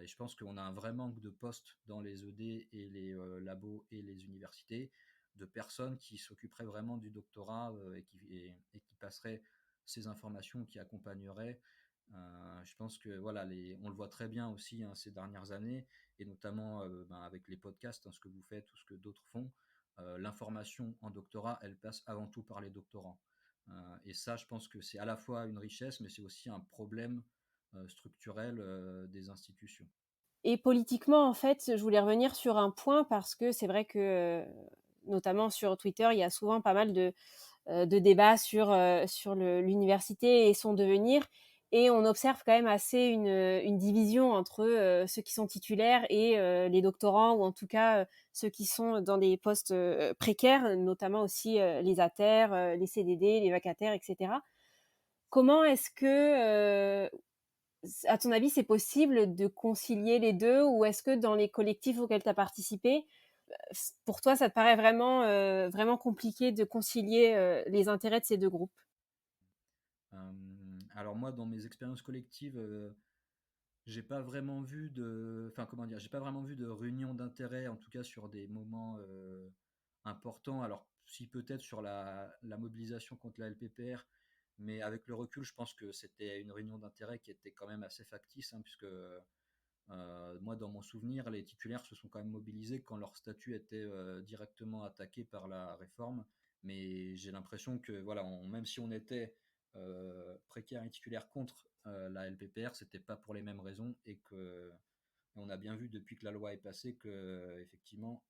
Et je pense qu'on a un vrai manque de postes dans les ED et les labos et les universités, de personnes qui s'occuperaient vraiment du doctorat et qui passeraient ces informations, qui accompagneraient. Je pense que voilà, on le voit très bien aussi hein, ces dernières années, et notamment avec les podcasts, hein, ce que vous faites ou ce que d'autres font. L'information en doctorat, elle passe avant tout par les doctorants. Et ça, je pense que c'est à la fois une richesse, mais c'est aussi un problème structurelle des institutions. Et politiquement, en fait, je voulais revenir sur un point parce que c'est vrai que, notamment sur Twitter, il y a souvent pas mal de débats sur l'université et son devenir. Et on observe quand même assez une division entre ceux qui sont titulaires et les doctorants, ou en tout cas ceux qui sont dans des postes précaires, notamment aussi les ATER, les CDD, les vacataires, etc. Comment est-ce que, à ton avis, c'est possible de concilier les deux, ou est-ce que dans les collectifs auxquels tu as participé, pour toi, ça te paraît vraiment compliqué de concilier les intérêts de ces deux groupes? Alors moi, dans mes expériences collectives, j'ai pas vraiment vu enfin comment dire, j'ai pas vraiment vu de réunion d'intérêt, en tout cas sur des moments importants. Alors si peut-être sur la mobilisation contre la LPPR, mais avec le recul, je pense que c'était une réunion d'intérêt qui était quand même assez factice, hein, puisque moi, dans mon souvenir, les titulaires se sont quand même mobilisés quand leur statut était directement attaqué par la réforme. Mais j'ai l'impression que, voilà, même si on était précaire et titulaire contre la LPPR, c'était pas pour les mêmes raisons, et que on a bien vu depuis que la loi est passée que effectivement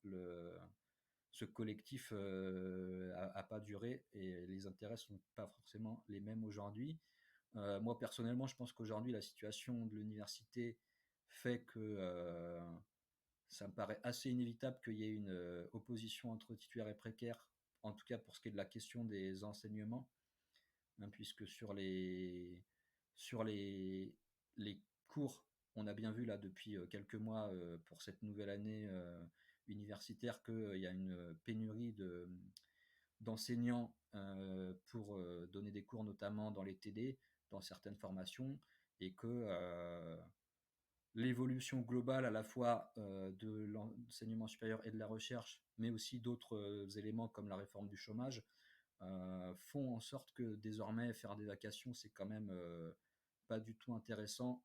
ce collectif a pas duré, et les intérêts sont pas forcément les mêmes aujourd'hui. Moi personnellement, je pense qu'aujourd'hui la situation de l'université fait que ça me paraît assez inévitable qu'il y ait une opposition entre titulaires et précaires, en tout cas pour ce qui est de la question des enseignements, hein, puisque sur les cours, on a bien vu là depuis quelques mois pour cette nouvelle année universitaire qu'il y a une pénurie d'enseignants pour donner des cours, notamment dans les TD, dans certaines formations, et que l'évolution globale à la fois de l'enseignement supérieur et de la recherche, mais aussi d'autres éléments comme la réforme du chômage, font en sorte que désormais faire des vacations, c'est quand même pas du tout intéressant,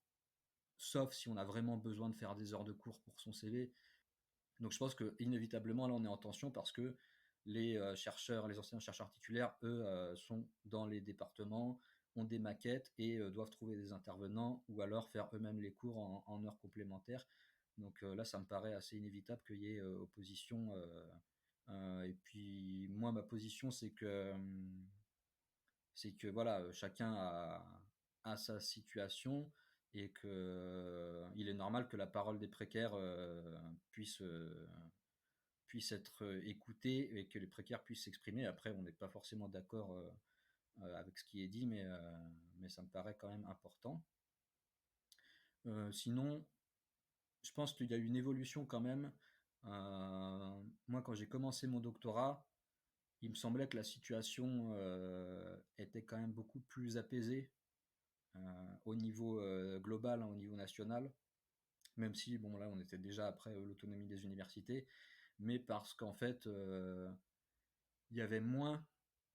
sauf si on a vraiment besoin de faire des heures de cours pour son CV. Donc je pense que inévitablement là on est en tension, parce que les chercheurs, les anciens chercheurs titulaires, eux, sont dans les départements, ont des maquettes et doivent trouver des intervenants, ou alors faire eux-mêmes les cours en heures complémentaires. Donc là, ça me paraît assez inévitable qu'il y ait opposition. Et puis moi, ma position, c'est que voilà, chacun a sa situation, et que il est normal que la parole des précaires puisse être écoutée, et que les précaires puissent s'exprimer. Après, on n'est pas forcément d'accord avec ce qui est dit, mais ça me paraît quand même important. Sinon, je pense qu'il y a eu une évolution quand même. Moi, quand j'ai commencé mon doctorat, il me semblait que la situation était quand même beaucoup plus apaisée au niveau global, hein, au niveau national, même si, bon, là, on était déjà après l'autonomie des universités, mais parce qu'en fait, il y avait moins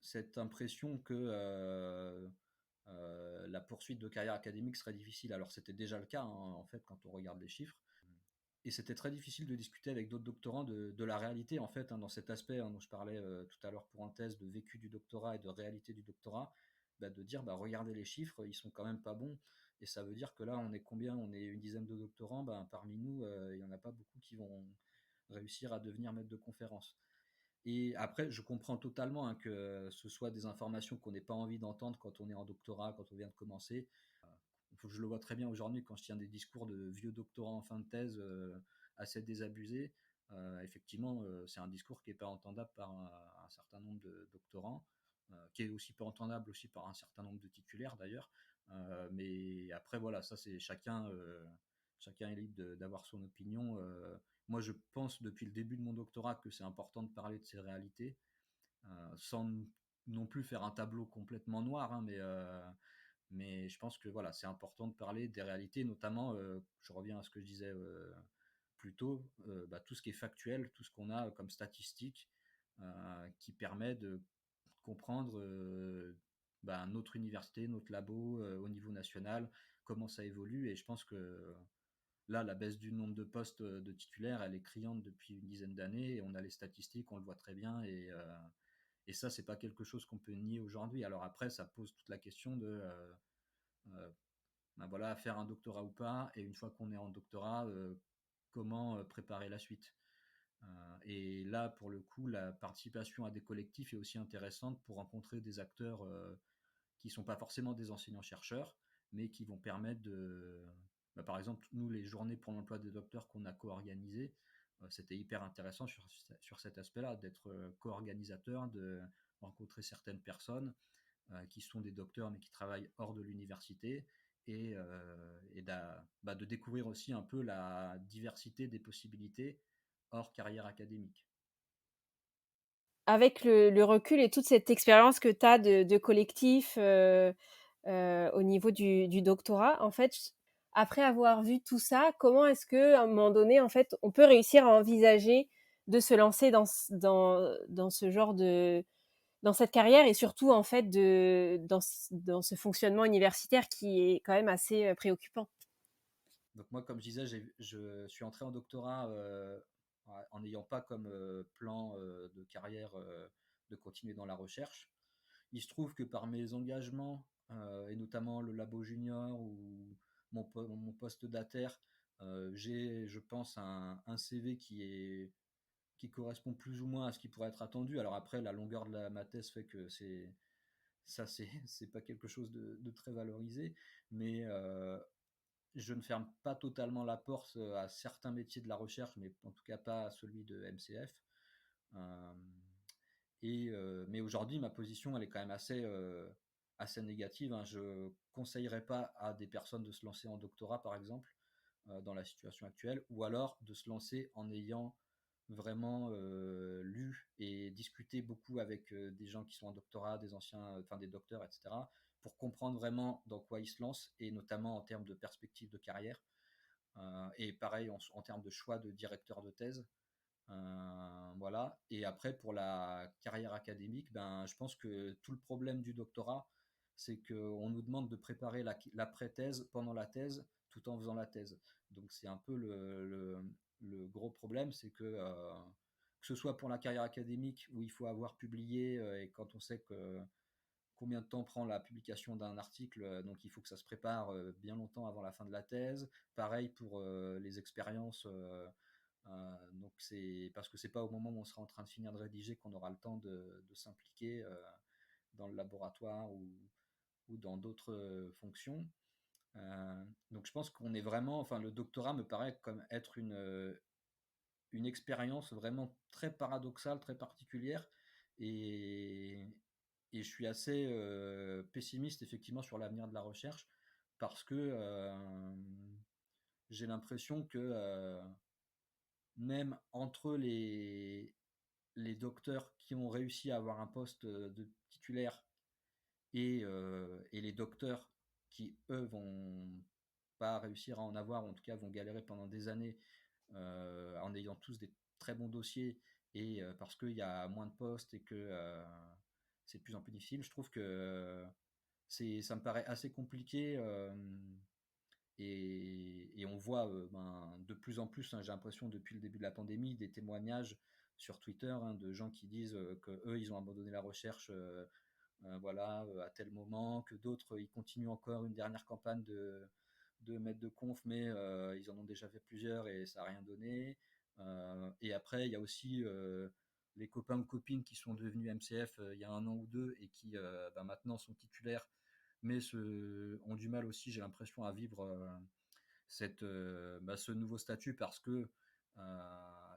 cette impression que la poursuite de carrière académique serait difficile. Alors c'était déjà le cas, hein, en fait, quand on regarde les chiffres. Et c'était très difficile de discuter avec d'autres doctorants de la réalité, en fait, hein, dans cet aspect dont je parlais tout à l'heure pour en thèse, de vécu du doctorat et de réalité du doctorat, bah, de dire, bah, regardez les chiffres, ils sont quand même pas bons. Et ça veut dire que là, on est combien? On est une dizaine de doctorants. Bah, parmi nous, il n'y en a pas beaucoup qui vont réussir à devenir maître de conférence. Et après, je comprends totalement, hein, que ce soit des informations qu'on n'ait pas envie d'entendre quand on est en doctorat, quand on vient de commencer. Je le vois très bien aujourd'hui quand je tiens des discours de vieux doctorants en fin de thèse assez désabusés. Effectivement, c'est un discours qui n'est pas entendable par un certain nombre de doctorants, qui est aussi pas entendable aussi par un certain nombre de titulaires d'ailleurs. Mais après, voilà, ça c'est chacun est libre d'avoir son opinion. Moi, je pense depuis le début de mon doctorat que c'est important de parler de ces réalités, sans non plus faire un tableau complètement noir, hein, mais je pense que voilà, c'est important de parler des réalités, notamment, je reviens à ce que je disais plus tôt, bah, tout ce qui est factuel, tout ce qu'on a comme statistiques qui permet de comprendre bah, notre université, notre labo au niveau national, comment ça évolue. Et je pense que là, la baisse du nombre de postes de titulaires, elle est criante depuis une dizaine d'années, et on a les statistiques, on le voit très bien, et ça, c'est pas quelque chose qu'on peut nier aujourd'hui. Alors après, ça pose toute la question de ben voilà, faire un doctorat ou pas, et une fois qu'on est en doctorat, comment préparer la suite. Et là, pour le coup, la participation à des collectifs est aussi intéressante pour rencontrer des acteurs qui ne sont pas forcément des enseignants-chercheurs, mais qui vont permettre de... Bah, par exemple, nous, les journées pour l'emploi des docteurs qu'on a co-organisées, c'était hyper intéressant sur cet aspect-là, d'être co-organisateur, de rencontrer certaines personnes qui sont des docteurs mais qui travaillent hors de l'université et de découvrir aussi un peu la diversité des possibilités hors carrière académique. Avec le recul et toute cette expérience que tu as de collectif au niveau du doctorat, en fait, après avoir vu tout ça, comment est-ce que à un moment donné, en fait, on peut réussir à envisager de se lancer dans ce genre dans cette carrière et surtout en fait dans ce fonctionnement universitaire qui est quand même assez préoccupant. Donc moi, comme je disais, je suis entré en doctorat en n'ayant pas comme plan de carrière de continuer dans la recherche. Il se trouve que par mes engagements, et notamment le Labo Junior ou mon poste d'ATER, j'ai, je pense, un CV qui correspond plus ou moins à ce qui pourrait être attendu. Alors après, la longueur de ma thèse fait que c'est pas quelque chose de très valorisé, mais je ne ferme pas totalement la porte à certains métiers de la recherche, mais en tout cas pas à celui de MCF. Euh, mais aujourd'hui, ma position, elle est quand même assez négative, hein. Je ne conseillerais pas à des personnes de se lancer en doctorat, par exemple, dans la situation actuelle, ou alors de se lancer en ayant vraiment lu et discuté beaucoup avec des gens qui sont en doctorat, des anciens, enfin des docteurs, etc., pour comprendre vraiment dans quoi ils se lancent, et notamment en termes de perspective de carrière, et pareil en termes de choix de directeur de thèse. Voilà. Et après, pour la carrière académique, ben, je pense que tout le problème du doctorat, c'est qu'on nous demande de préparer l'après-thèse pendant la thèse, tout en faisant la thèse. Donc c'est un peu le gros problème, c'est que ce soit pour la carrière académique, où il faut avoir publié, et quand on sait combien de temps prend la publication d'un article, donc il faut que ça se prépare bien longtemps avant la fin de la thèse. Pareil pour les expériences. Donc c'est parce que c'est pas au moment où on sera en train de finir de rédiger qu'on aura le temps de s'impliquer dans le laboratoire ou dans d'autres fonctions. Donc je pense qu'on est vraiment, enfin le doctorat me paraît comme être une expérience vraiment très paradoxale, très particulière, et, et je suis assez pessimiste effectivement sur l'avenir de la recherche parce que j'ai l'impression que même entre les docteurs qui ont réussi à avoir un poste de titulaire et les docteurs qui, eux, vont pas réussir à en avoir, ou en tout cas vont galérer pendant des années en ayant tous des très bons dossiers, et parce qu'il y a moins de postes et que c'est de plus en plus difficile, je trouve que ça me paraît assez compliqué. Et on voit de plus en plus, hein, j'ai l'impression depuis le début de la pandémie, des témoignages sur Twitter, hein, de gens qui disent que eux ils ont abandonné la recherche voilà, à tel moment, que d'autres ils continuent encore une dernière campagne de maître de conf, mais ils en ont déjà fait plusieurs et ça n'a rien donné. Et après, il y a aussi les copains ou copines qui sont devenus MCF il y a un an ou deux et qui maintenant sont titulaires, mais ont du mal aussi, j'ai l'impression, à vivre ce nouveau statut parce que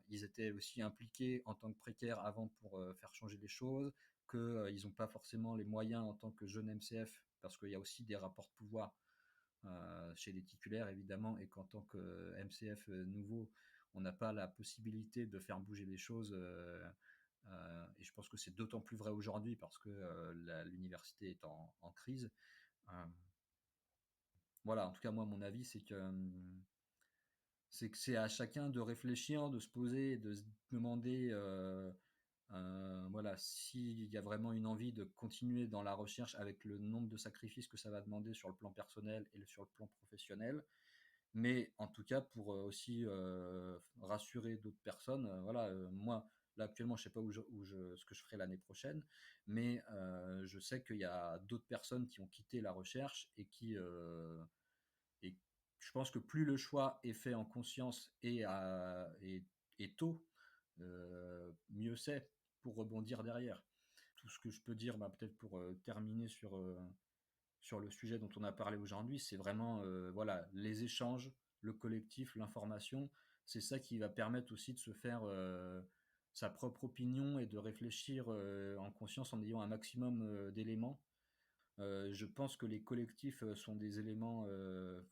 ils étaient aussi impliqués en tant que précaires avant pour faire changer les choses, qu'ils n'ont pas forcément les moyens en tant que jeune MCF, parce qu'il y a aussi des rapports de pouvoir chez les titulaires évidemment, et qu'en tant que MCF nouveau, on n'a pas la possibilité de faire bouger les choses. Et je pense que c'est d'autant plus vrai aujourd'hui parce que l'université est en crise. Euh, voilà, en tout cas moi mon avis c'est que c'est à chacun de réfléchir, de se poser, de se demander voilà, s'il y a vraiment une envie de continuer dans la recherche avec le nombre de sacrifices que ça va demander sur le plan personnel et sur le plan professionnel. Mais en tout cas, pour aussi rassurer d'autres personnes, voilà, moi, là actuellement, je ne sais pas ce que je ferai l'année prochaine, mais je sais qu'il y a d'autres personnes qui ont quitté la recherche et qui je pense que plus le choix est fait en conscience et tôt, mieux c'est pour rebondir derrière. Tout ce que je peux dire, peut-être pour terminer sur le sujet dont on a parlé aujourd'hui, c'est vraiment voilà, les échanges, le collectif, l'information. C'est ça qui va permettre aussi de se faire sa propre opinion et de réfléchir en conscience en ayant un maximum d'éléments. Je pense que les collectifs sont des éléments,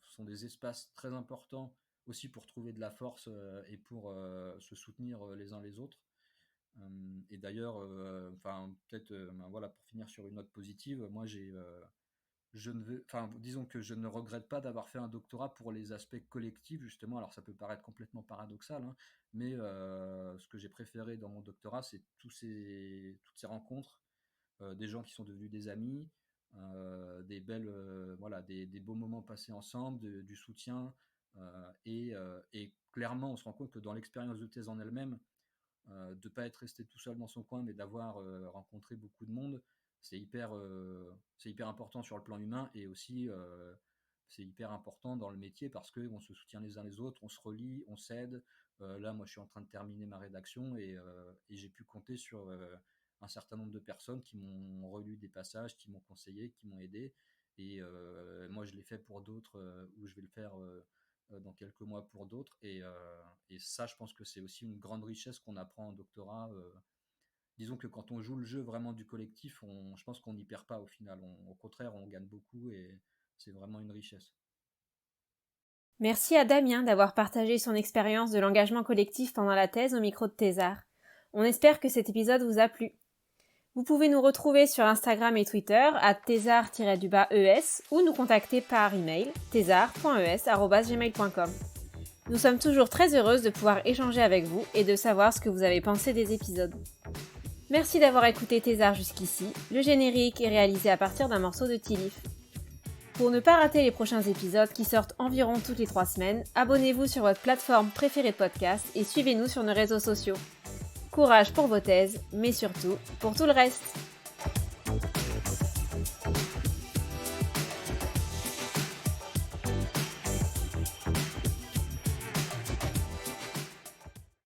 sont des espaces très importants aussi pour trouver de la force et pour se soutenir les uns les autres. Et d'ailleurs, peut-être, voilà, pour finir sur une note positive, moi disons que je ne regrette pas d'avoir fait un doctorat pour les aspects collectifs, justement. Alors ça peut paraître complètement paradoxal, hein, mais ce que j'ai préféré dans mon doctorat, c'est toutes ces rencontres, des gens qui sont devenus des amis, des belles, voilà, des beaux moments passés ensemble, du soutien, et clairement, on se rend compte que dans l'expérience de thèse en elle-même, de ne pas être resté tout seul dans son coin, mais d'avoir rencontré beaucoup de monde, c'est hyper important sur le plan humain, et aussi c'est hyper important dans le métier parce qu'on se soutient les uns les autres, on se relie, on s'aide. Là, moi, je suis en train de terminer ma rédaction et j'ai pu compter sur un certain nombre de personnes qui m'ont relu des passages, qui m'ont conseillé, qui m'ont aidé. Et moi, je l'ai fait pour d'autres ou je vais le faire dans quelques mois pour d'autres. Et ça, je pense que c'est aussi une grande richesse qu'on apprend en doctorat. Disons que quand on joue le jeu vraiment du collectif, je pense qu'on n'y perd pas au final. Au contraire, on gagne beaucoup et c'est vraiment une richesse. Merci à Damien d'avoir partagé son expérience de l'engagement collectif pendant la thèse au micro de Thésard. On espère que cet épisode vous a plu. Vous pouvez nous retrouver sur Instagram et Twitter @thésard_es ou nous contacter par email thésard.es@gmail.com. Nous sommes toujours très heureuses de pouvoir échanger avec vous et de savoir ce que vous avez pensé des épisodes. Merci d'avoir écouté Thésard jusqu'ici. Le générique est réalisé à partir d'un morceau de Tilif. Pour ne pas rater les prochains épisodes qui sortent environ toutes les 3 semaines, abonnez-vous sur votre plateforme préférée de podcast et suivez-nous sur nos réseaux sociaux. Courage pour vos thèses, mais surtout pour tout le reste.